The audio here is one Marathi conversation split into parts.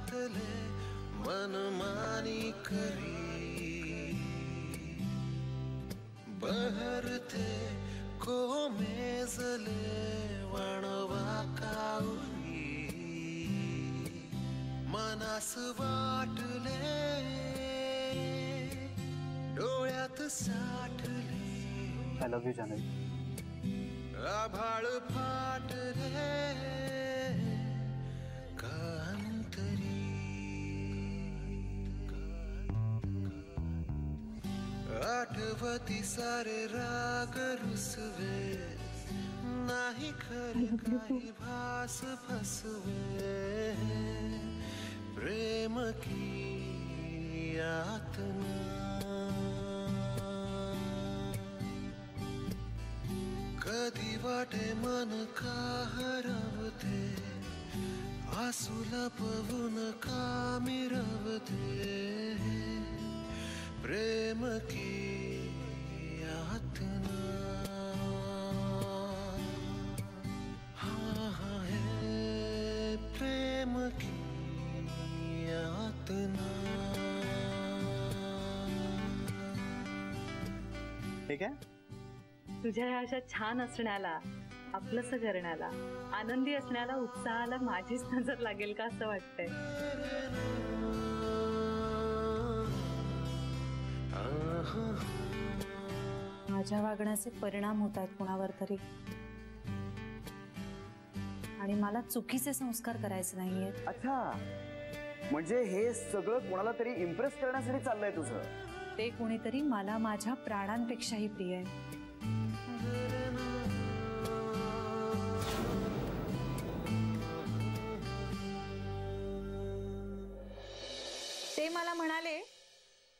साथले मनमानी करी बहरते को मेजले वणवा काउरी मनास वाटले डोळ्यात साठले I love you जानवी. आभाळ फाटले कांतरी आठवती सारे राग रुसवे नाही खरी काही भास फसवे प्रेम की यातना कधी वाटे मन का हरवते आसू लपवून का मिरवते प्रेम की यातना हाँ हाँ है प्रेम की यातना. ठीक है तुझ्या ह्या अशा छान असण्याला आपलंसं करण्याला आनंदी असण्याला उत्साहाला माझीच नजर लागेल का असं वाटतंय. माझ्या वागण्याचे परिणाम होत आहेत कुणावर तरी आणि मला चुकीचे संस्कार करायचे नाहीये. अच्छा म्हणजे हे सगळं कोणाला तरी इम्प्रेस करण्यासाठी चाललंय तुझं. ते कोणीतरी मला माझ्या प्राणांपेक्षाही प्रिय आहे. ते मला म्हणाले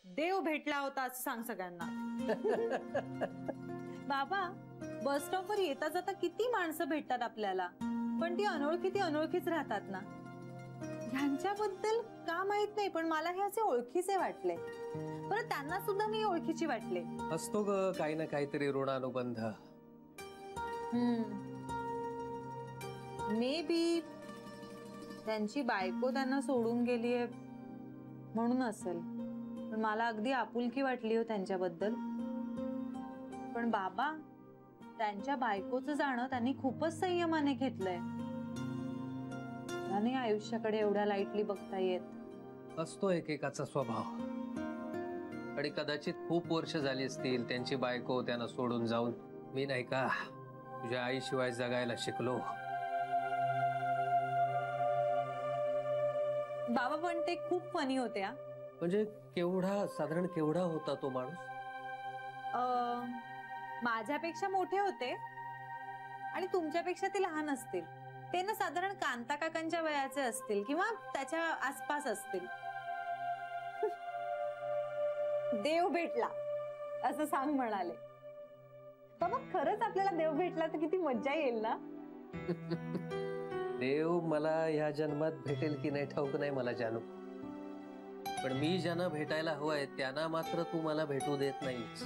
देव भेटला होता असं सांग सगळ्यांना. बाबा बस स्टॉपवर येता जाता किती माणसं भेटतात आपल्याला पण ती अनोळखीच राहतात ना. ह्यांच्याबद्दल का माहित नाही पण मला हे असे ओळखीचे वाटले. बरं त्यांना सुद्धा मी ओळखीची वाटले. असतो ग काही ना काहीतरी ऋणानुबंध. मे बी त्यांची बायको त्यांना सोडून गेलीये म्हणून असेल. पण मला अगदी आपुलकी वाटली हो त्यांच्याबद्दल. पण बाबा त्यांच्या बायकोचं जाणं त्यांनी खूपच संयमाने घेतलंय. त्याने आयुष्याकडे एवढ्या लाईटली बघता येत. असतो एकेकाचा स्वभाव. आणि कदाचित खूप वर्ष झाली असतील त्यांची बायको त्यांना सोडून जाऊन. मी नाही का तुझ्या आईशिवाय जगायला शिकलो. बाबा पण ते खूप फनी होते. म्हणजे केवढा साधारण केवढा होता तो माणूस. माझ्यापेक्षा मोठे होते आणि तुमच्यापेक्षा ते लहान असतील. ते ना साधारण कांता काकांच्या वयाचे असतील किंवा त्याच्या आसपास असतील. देव भेटला असं सांग म्हणाले. बाबा खरंच आपल्याला देव भेटला तर किती मज्जा येईल ना. देव मला ह्या जन्मात भेटेल की नाही ठाऊक नाही मला जानू. पण मी ज्यांना भेटायला हवंय त्यांना मात्र तू मला भेटू देत नाहीस.